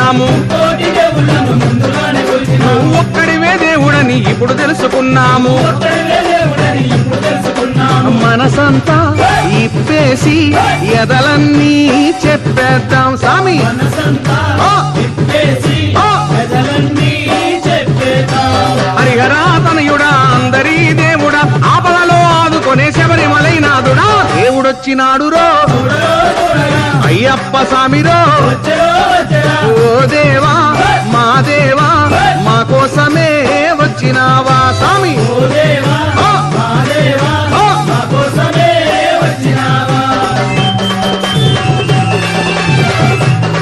కొలిచినాము నువ్వు ఒక్కడివే దేవుడని ఇప్పుడు తెలుసుకున్నాము మనసంతా ఇప్పేసి ఎదలన్నీ చెప్పేద్దాం స్వామి హరిహరాతనయుడా అందరీ దేవుడా ఆపదలో ఆదుకొనే శబరిమలైనాథుడా దేవుడొచ్చినాడురో అయ్యప్ప స్వామిరో ఓ దేవా